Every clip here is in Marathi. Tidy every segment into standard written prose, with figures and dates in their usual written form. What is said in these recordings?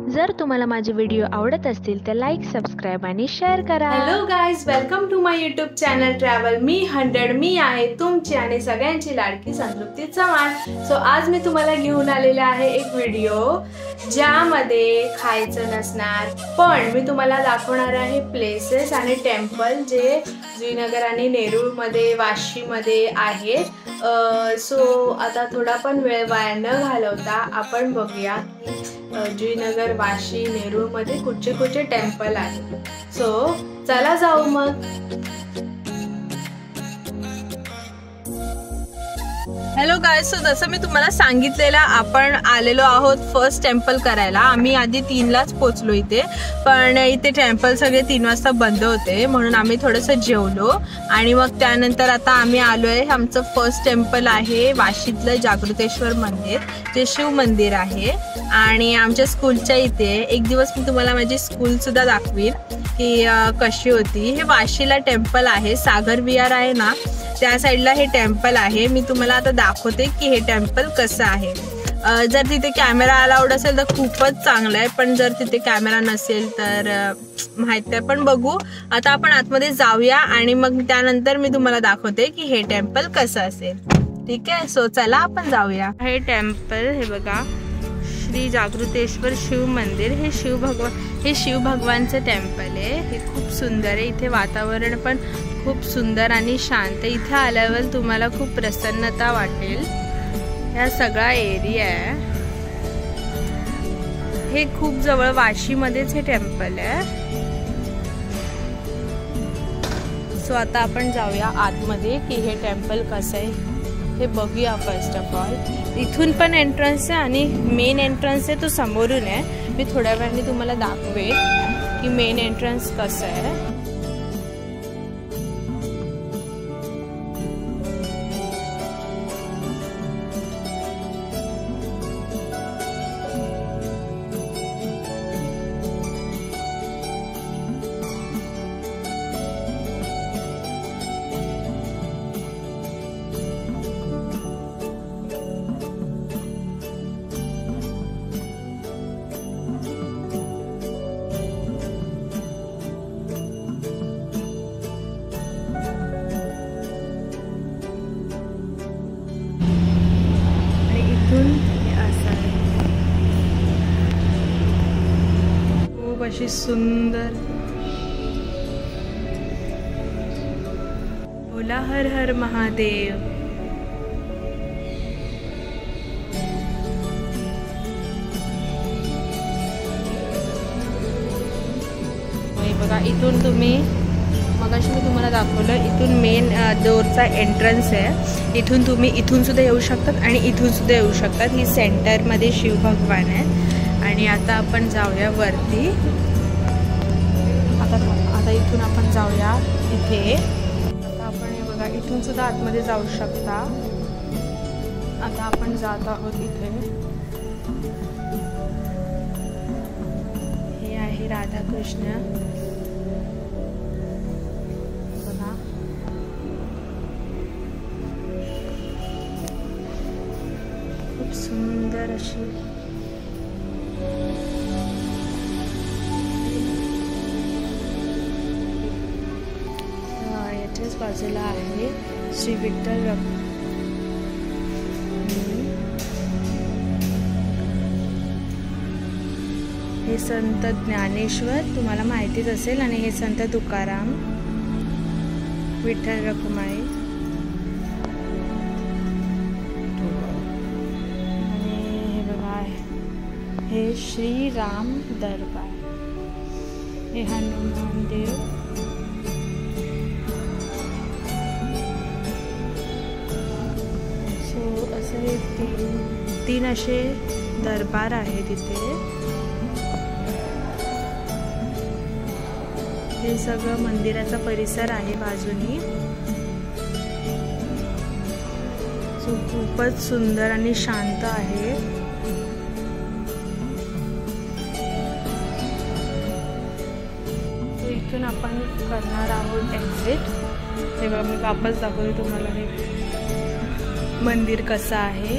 जर तुम्हाला माझे व्हिडिओ आवडत असतील तर लाईक, सबस्क्राइब आणि शेअर करा। Hello guys, welcome to my YouTube channel travel मी 100। मी आहे तुमची आणि सगळ्यांची लाडकी संतृप्ती चव्हाण। सो आज मी तुम्हाला घेऊन आलेले आहे एक व्हिडिओ ज्यामध्ये खायचं नसणार, पण मी तुम्हाला दाखवणार आहे प्लेसेस आणि टेम्पल जे जुईनगर आणि नेरूळ मध्ये, वाशी मध्ये आहेत। सो आता थोडा पण वेळ वाया न घालवता आपण बघूया जुईनगर, वाशी, नेरूळ मध्ये कुठचे कुठचे टेम्पल आहे। सो चला जाऊ मग। हॅलो गाइस, सो जसं मी तुम्हाला सांगितलेलं आपण आलेलो आहोत फर्स्ट टेम्पल करायला। आम्ही आधी 3लाच पोचलो इथे, पण इथे टेम्पल सगळे 3 वाजता बंद होते म्हणून आम्ही थोडंसं जेवलो आणि मग त्यानंतर आता आम्ही आलो आहे। आमचं फर्स्ट टेम्पल आहे वाशीतलं जागृतेश्वर मंदिर, जे शिव मंदिर आहे। आणि आमच्या स्कूलच्या इथे एक दिवस मी तुम्हाला माझी स्कूल सुद्धा दाखवीन की कशी होती। हे वाशीला टेम्पल आहे, सागर विहार आहे ना त्या साईडला हे टेम्पल आहे। मी तुम्हाला आता दाखवते की हे टेम्पल कसं आहे। जर तिथे कॅमेरा अलाउड असेल तर खूपच चांगलं आहे, पण जर तिथे कॅमेरा नसेल तर माहित नाही, पण बघू। आता आपण आतमध्ये जाऊया आणि मग त्यानंतर मी तुम्हाला दाखवते की हे टेम्पल कसं असेल, ठीक आहे। सो चला आपण जाऊया। हे टेम्पल हे बघा, श्री जागृतेश्वर शिव मंदिर, हे शिव भगवानचं टेम्पल आहे। हे खूप सुंदर आहे, इथे वातावरण पण खूप सुंदर आणि शांत। इथे आल्यावर तुम्हाला खूप प्रसन्नता वाटेल। हा सगळा एरिया आहे, हे खूप जवळ वाशीमध्येच हे टेम्पल आहे। सो आता आपण जाऊया आतमध्ये की हे टेम्पल कसं आहे हे बघूया। फर्स्ट ऑफ ऑल इथून पण एंट्रन्स आहे आणि मेन एंट्रन्स आहे तो समोरून आहे। मी थोड्या वेळाने तुम्हाला दाखवेन की मेन एंट्रन्स कसं आहे। अशी सुंदर, बोला हर हर महादेव। बघा इथून तुम्ही, मगाशी मी तुम्हाला दाखवलं, इथून मेन डोरचा एंट्रन्स आहे। इथून तुम्ही इथून सुद्धा येऊ शकतात आणि इथून सुद्धा येऊ शकतात। ही सेंटरमध्ये शिव भगवान आहे। आणि आता आपण जाऊया वरती। आता इथून आपण जाऊया इथे। आता आपण हे बघा, इथून सुद्धा आतमध्ये जाऊ शकता। आता आपण जात आहोत इथे। हे आहे राधाकृष्ण, बघा खूप सुंदर अशी। याच्याच बाजूला आहे श्री विठ्ठल रखुमाई। हे संत ज्ञानेश्वर तुम्हाला माहितीच असेल, आणि हे संत तुकाराम, विठ्ठल रखुमाई। आणि हे बघा, हे श्री राम दरबार, हे हनुमान देव। असे 3 असे दरबार आहेत इथे। हे सगळं मंदिराचा परिसर आहे बाजूनी। सो खूपच सुंदर आणि शांत आहे। इथून आपण करणार आहोत एक्झिट। हे बघा, मी वापस दाखवते तुम्हाला हे मंदिर कसं आहे.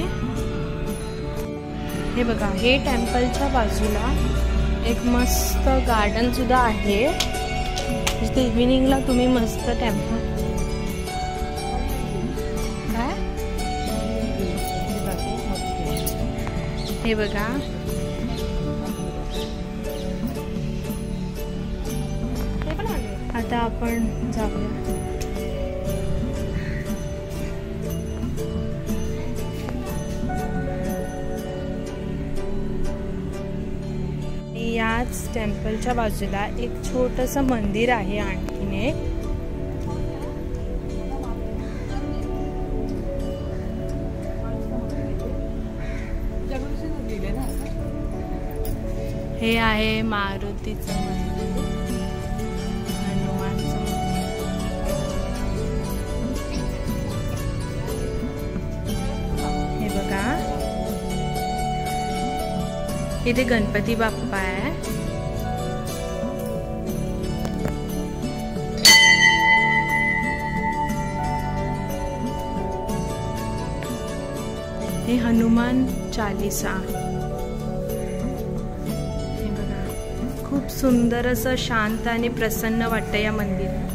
हे बघा, हे टेम्पलच्या बाजूला एक मस्त गार्डन सुद्धा आहे, जिथे इव्हिनिंगला तुम्ही मस्त टेम्पल काय हे बघा. आता आपण जाऊया. याच टेम्पलच्या बाजूला एक छोटंसं मंदिर आहे आणखीन एक. हे आहे मारुतीचं मंदिर, हनुमानचं मंदिर. हे बघा, इथे गणपती बाप्पा आहे. हे हनुमान चालीसा. हे बघा, खूप सुंदर असं शांत आणि प्रसन्न वाटतं या मंदिरात.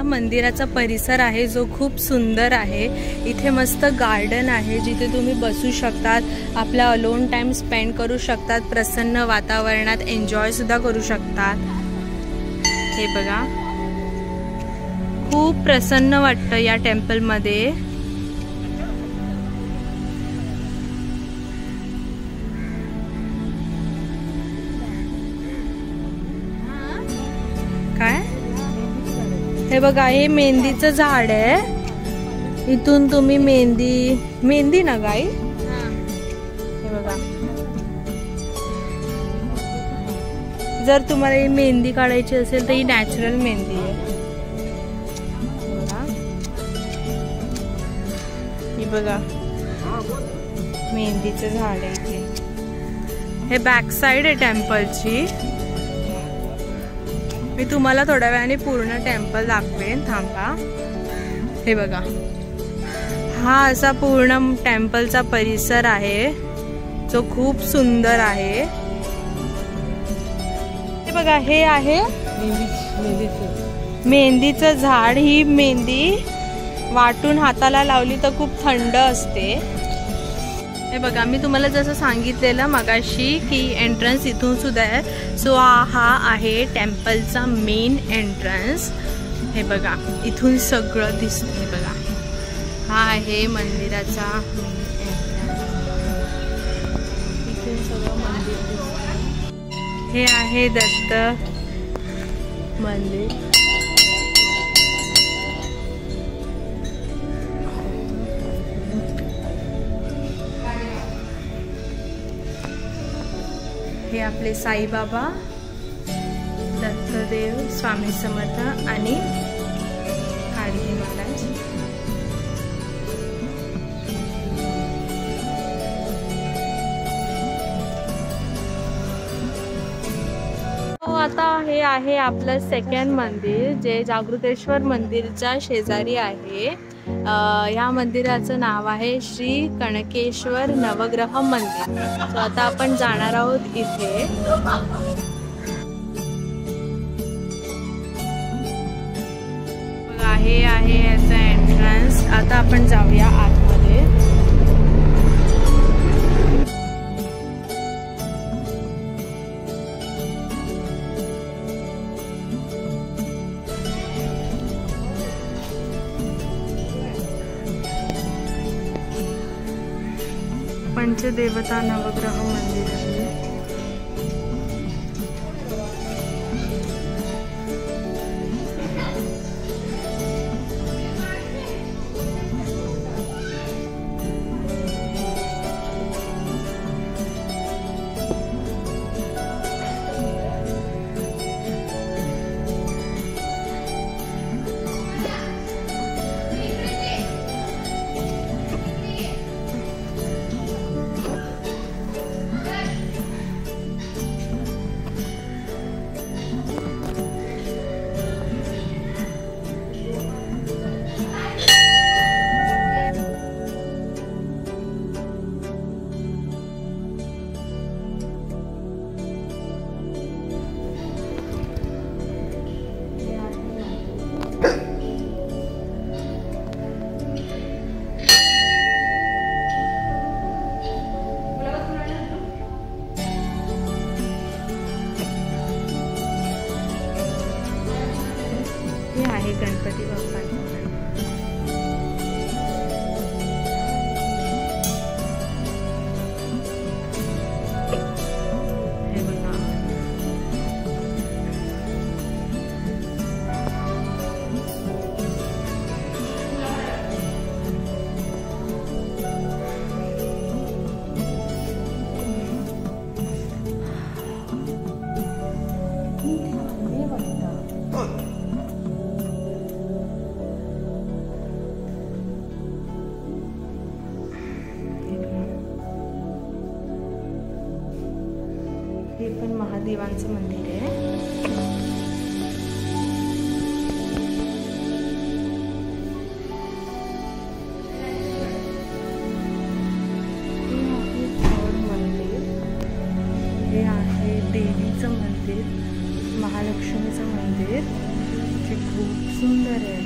मंदिराचा परिसर आहे जो खूप सुंदर आहे. इथे मस्त गार्डन आहे जिथे तुम्ही बसू शकतात, आपला अलोन टाइम स्पेंड करू शकतात, प्रसन्न वातावरणात एन्जॉय सुद्धा करू शकतात. हे बघा, खूप प्रसन्न वाटतं या टेम्पल मध्ये. काय हे बघा, हे मेहंदीचं झाड आहे. इथून तुम्ही मेहंदी ना गाई. हे बघा, जर तुम्हाला ही मेहंदी काढायची असेल तर ही नॅचरल मेहंदी आहे. हे बघा, मेहंदीचं झाड आहे इथे. हे बॅक साइड आहे टेम्पलची. मी तुम्हाला थोड्या वेळाने पूर्ण टेम्पल दाखवेन, थांबा. हे बघा, हा असा पूर्ण टेम्पलचा परिसर आहे जो खूप सुंदर आहे. हे बघा, हे आहे मेहंदीचं झाड. ही मेहंदी वाटून हाताला लावली तर खूप थंड असते. हे बघा, मी तुम्हाला जसं सांगितलेलं मगाशी की एंट्रन्स इथून सुद्धा आहे. सो हा आहे टेम्पलचा मेन एंट्रन्स. हे बघा, इथून सगळं दिसतं. हे बघा, हा आहे मंदिराचा एंट्रन्स. इथून सगळं मंदिर दिसतं. हे आहे दत्त मंदिर. हे आपले साईबाबा, दत्तदेव, स्वामी समर्थ आणि गाडगे महाराज. आता हे आहे आपलं सेकंड मंदिर, जे जागृतेश्वर मंदिरच्या शेजारी आहे. या मंदिराचं नाव आहे श्री कणकेश्वर नवग्रह मंदिर. सो आता आपण जाणार आहोत इथे. हे आहे याचा एंट्रन्स. आता आपण जाऊया आतमध्ये. पंचदेवता नवग्रह मंदिर आहे. हे पण महादेवांचं मंदिर आहे. हे आहे देवीचं मंदिर, महालक्ष्मीचं मंदिर, जे खूप सुंदर आहे.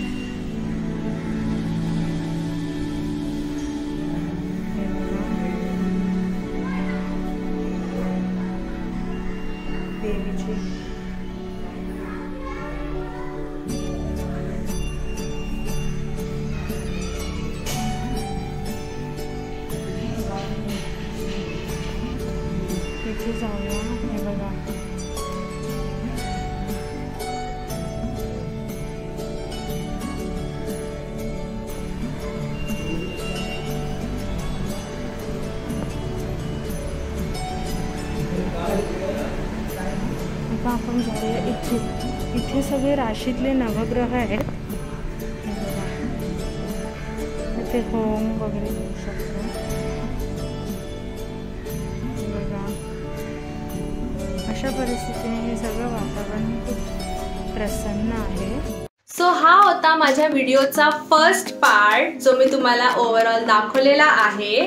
हे बघा, देवीची इथे जाऊया. हे बघा, आता आपण जाऊया इथे. इथे सगळे राशीतले नवग्रह आहेत. हे बघा, इथे होम वगैरे होऊ शकतो. हे बघा, अशा परिस्थितीने हे सगळं वातावरण खूप प्रसन्न आहे. सो हा होता माझ्या व्हिडिओचा फर्स्ट पार्ट, जो मी तुम्हाला ओव्हरऑल दाखवलेला आहे.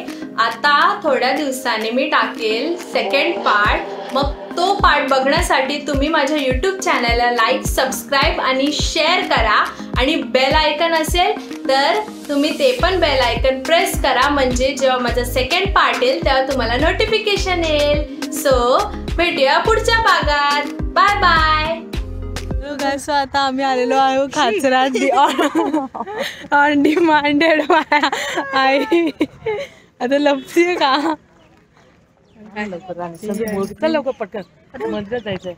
आता थोड्या दिवसांनी मी टाकेल सेकंड पार्ट. मग तो पार्ट बघण्यासाठी तुम्ही माझ्या यूट्यूब चॅनलला लाईक, सबस्क्राईब आणि शेअर करा. आणि बेल आयकन असेल तर तुम्ही ते पण बेल आयकन प्रेस करा, म्हणजे जेव्हा माझा सेकंड पार्ट येईल तेव्हा तुम्हाला नोटिफिकेशन येईल. सो भेटूया पुढच्या भागात. Bye bye. गाइस, आता आम्ही आलेलो आहे खाचरात. ऑन डिमांडेड आई. आता लपसी का लवकर पटकन मंदिरात जायचंय.